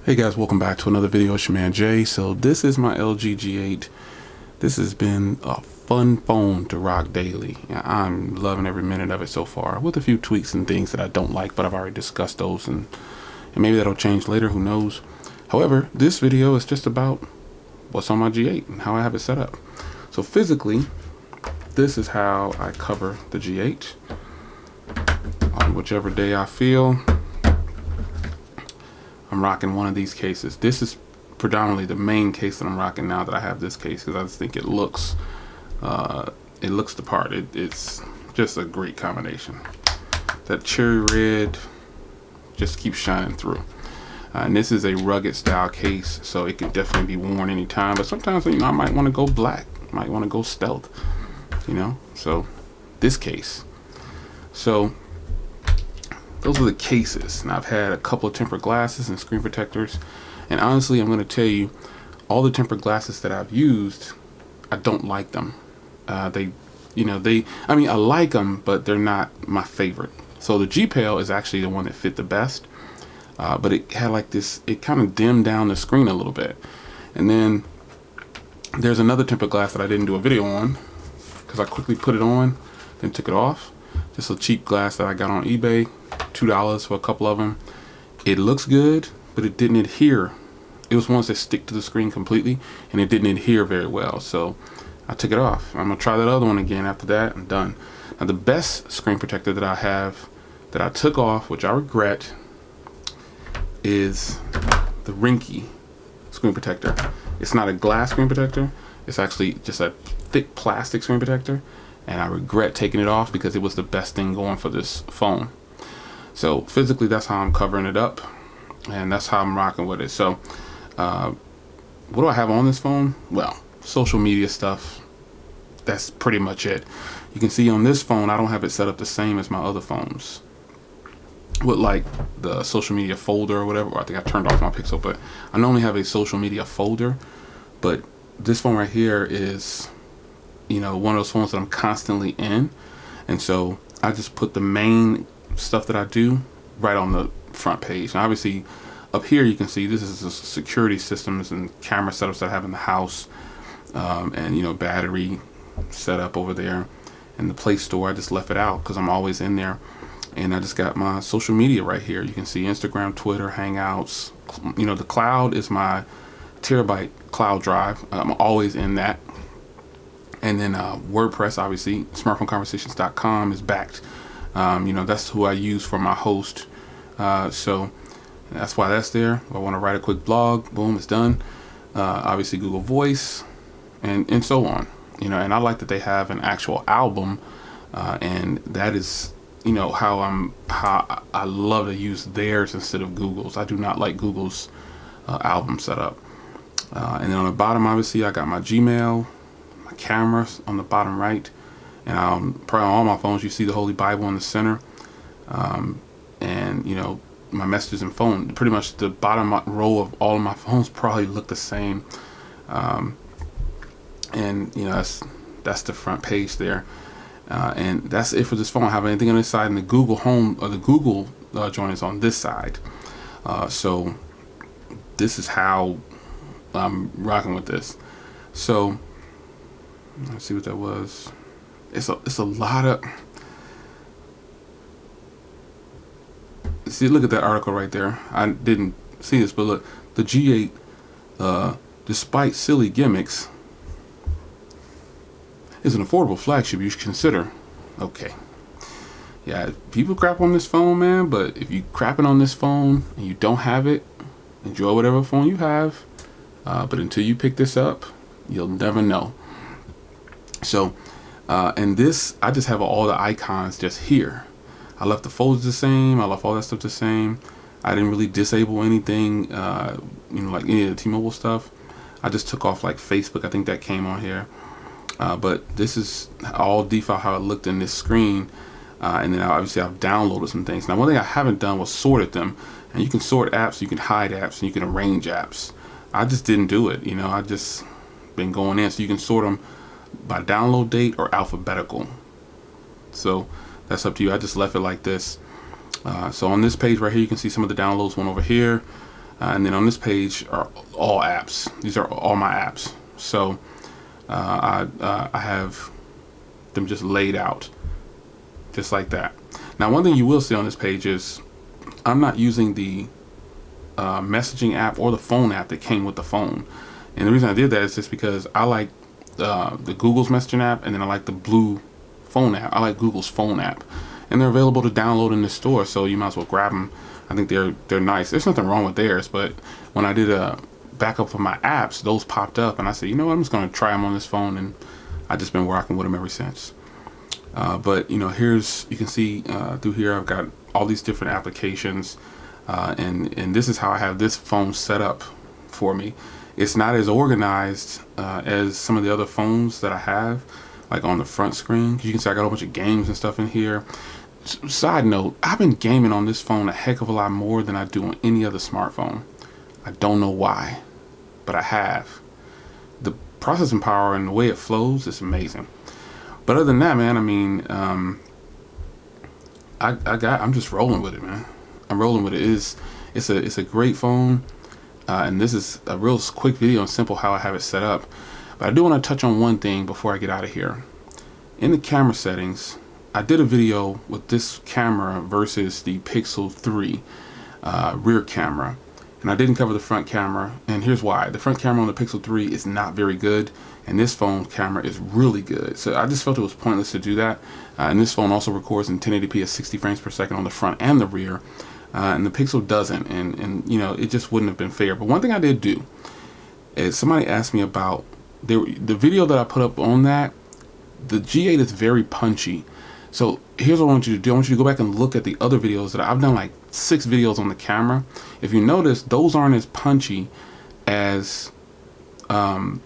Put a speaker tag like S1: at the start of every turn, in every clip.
S1: Hey guys, welcome back to another video. It's your man Jay. So this is my LG G8. This has been a fun phone to rock daily. I'm loving every minute of it so far, with a few tweaks and things that I don't like, but I've already discussed those, and maybe that'll change later, who knows. However, this video is just about what's on my G8 and how I have it set up. So physically, this is how I cover the G8 on whichever day I feel. I'm rocking one of these cases. This is predominantly the main case that I'm rocking now that I have this case, because I just think it looks the part. It's just a great combination. That cherry red just keeps shining through. And this is a rugged style case, so it can definitely be worn anytime. But sometimes, I might want to go black, might want to go stealth, So this case. So those are the cases. And I've had a couple of tempered glasses and screen protectors. And honestly, I'm going to tell you, all the tempered glasses that I've used, I don't like them. I like them, but they're not my favorite. So the G-Pale is actually the one that fit the best. But it had like this, it kind of dimmed down the screen a little bit. And then there's another tempered glass that I didn't do a video on, because I quickly put it on, then took it off. Just a cheap glass that I got on eBay. $2 for a couple of them. It looks good, but it didn't adhere. It was ones that stick to the screen completely, and it didn't adhere very well, so I took it off. I'm gonna try that other one again after that. I'm done. Now the best screen protector that I have that I took off, which I regret, is the Rinky screen protector. It's not a glass screen protector, it's actually just a thick plastic screen protector, and I regret taking it off because it was the best thing going for this phone. So physically, that's how I'm covering it up, and that's how I'm rocking with it. So what do I have on this phone? Well, social media stuff. That's pretty much it. You can see on this phone, I don't have it set up the same as my other phones, with like the social media folder or whatever. I think I turned off my Pixel, but I normally have a social media folder. But this phone right here is, one of those phones that I'm constantly in, and so I just put the main stuff that I do right on the front page. And obviously up here you can see this is the security systems and camera setups that I have in the house, and battery setup over there, and the Play Store I just left it out because I'm always in there. And I just got my social media right here. You can see Instagram, Twitter, Hangouts. The cloud is my terabyte cloud drive. I'm always in that. And then WordPress, obviously, smartphoneconversations.com is backed. That's who I use for my host. So that's why that's there. If I want to write a quick blog, boom, it's done. Obviously Google Voice, and so on. And I like that they have an actual album, and that is, how I love to use theirs instead of Google's. I do not like Google's album setup. And then on the bottom, obviously, I got my Gmail, my cameras on the bottom right. And probably on all my phones, you see the Holy Bible in the center. And my messages and phone, pretty much the bottom row of all of my phones probably look the same. And that's the front page there. And that's it for this phone. I don't have anything on this side, and the Google Home, or the Google joint is on this side. So this is how I'm rocking with this. So let's see what that was. It's a lot of. See, look at that article right there. I didn't see this, but look, the G8, despite silly gimmicks, is an affordable flagship you should consider. Okay. Yeah, people crap on this phone, man, but if you crapping on this phone and you don't have it, enjoy whatever phone you have. But until you pick this up, you'll never know. So, and this, I just have all the icons just here. I left the folders the same. I left all that stuff the same. I didn't really disable anything, like any of the T-Mobile stuff. I just took off like Facebook. I think that came on here. But this is all default how it looked in this screen. And then obviously I've downloaded some things. Now, one thing I haven't done was sorted them. And you can sort apps, you can hide apps, and you can arrange apps. I just didn't do it. I just been going in. So you can sort them by download date or alphabetical. So that's up to you. I just left it like this. So on this page right here, you can see some of the downloads. One over here, And then on this page are all apps. These are all my apps. So I have them just laid out just like that. Now, one thing you will see on this page is I'm not using the messaging app or the phone app that came with the phone. And the reason I did that is just because I like the Google's messaging app, and then I like the Blue phone app. I like Google's phone app, and they're available to download in the store, so you might as well grab them. I think they're nice. There's nothing wrong with theirs, but when I did a backup of my apps, those popped up, and I said, you know what, I'm just going to try them on this phone, and I've just been rocking with them ever since. But you know, here's, you can see through here I've got all these different applications, and this is how I have this phone set up for me. It's not as organized as some of the other phones that I have, like on the front screen. You can see I got a whole bunch of games and stuff in here. Side note, I've been gaming on this phone a heck of a lot more than I do on any other smartphone. I don't know why, but I have. The processing power and the way it flows is amazing. But other than that, man, I mean, I'm just rolling with it, man. I'm rolling with it. It's a great phone, and this is a real quick video and simple how I have it set up. But I do want to touch on one thing before I get out of here. In the camera settings, I did a video with this camera versus the Pixel 3 rear camera, and I didn't cover the front camera, and here's why. The front camera on the Pixel 3 is not very good, and this phone camera is really good, so I just felt it was pointless to do that. And this phone also records in 1080p at 60 frames per second on the front and the rear, and the Pixel doesn't, and you know, it just wouldn't have been fair. But one thing I did do is somebody asked me about the video that I put up on that. The G8 is very punchy. So here's what I want you to do. I want you to go back and look at the other videos that I've done, like 6 videos on the camera. If you notice, those aren't as punchy as the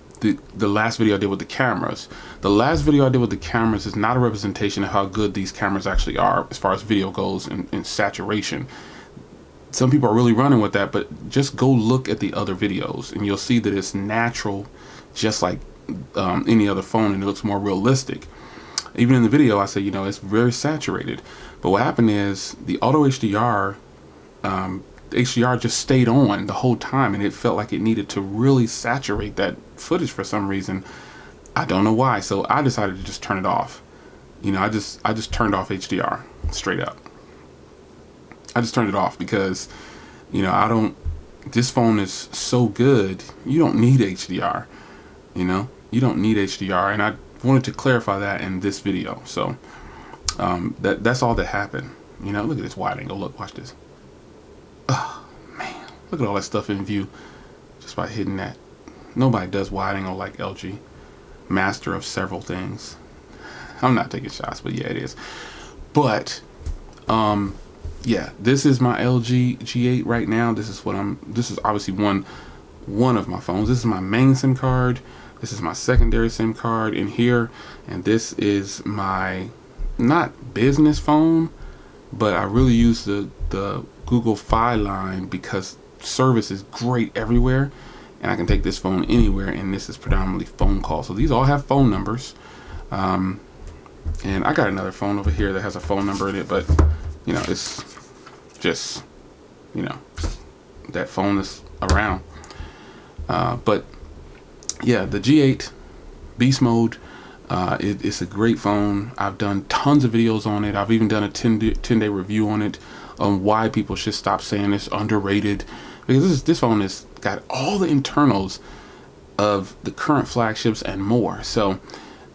S1: last video I did with the cameras. The last video I did with the cameras is not a representation of how good these cameras actually are as far as video goes in saturation. Some people are really running with that, but just go look at the other videos and you'll see that it's natural, just like any other phone, and it looks more realistic. Even in the video, I say, you know, it's very saturated. But what happened is the auto HDR, HDR just stayed on the whole time, and it felt like it needed to really saturate that footage for some reason. I don't know why. So I decided to just turn it off. You know, I just turned off HDR straight up. I just turned it off because, you know, this phone is so good, you don't need HDR. You know, you don't need HDR, and I wanted to clarify that in this video. So that's all that happened. You know, look at this wide angle. Look, watch this. Oh man, look at all that stuff in view just by hitting that. Nobody does wide angle like LG, master of several things. I'm not taking shots, but yeah, it is. But yeah, this is my LG G8 right now. This is obviously one of my phones. This is my main SIM card. This is my secondary SIM card in here, and this is my not business phone, but I really use the Google Fi line because service is great everywhere, and I can take this phone anywhere, and this is predominantly phone calls. So these all have phone numbers, and I got another phone over here that has a phone number in it, but you know, it's just, you know, that phone is around. But yeah, the G8 Beast Mode, it's a great phone. I've done tons of videos on it. I've even done a 10-day review on it, on why people should stop saying it's underrated, because this phone has got all the internals of the current flagships and more. So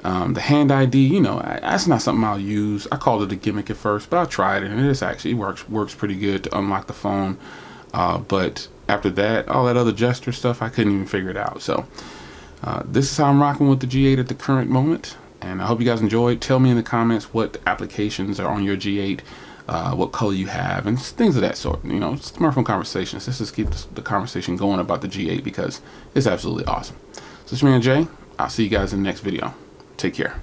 S1: the Hand ID, you know, that's not something I'll use. I called it a gimmick at first, but I tried it, and it actually works pretty good to unlock the phone. But after that, all that other gesture stuff, I couldn't even figure it out. So this is how I'm rocking with the G8 at the current moment, and I hope you guys enjoyed. Tell me in the comments what applications are on your G8, what color you have, and things of that sort. You know, smartphone conversations. Let's just keep the conversation going about the G8 because it's absolutely awesome. So it's me and Jay. I'll see you guys in the next video. Take care.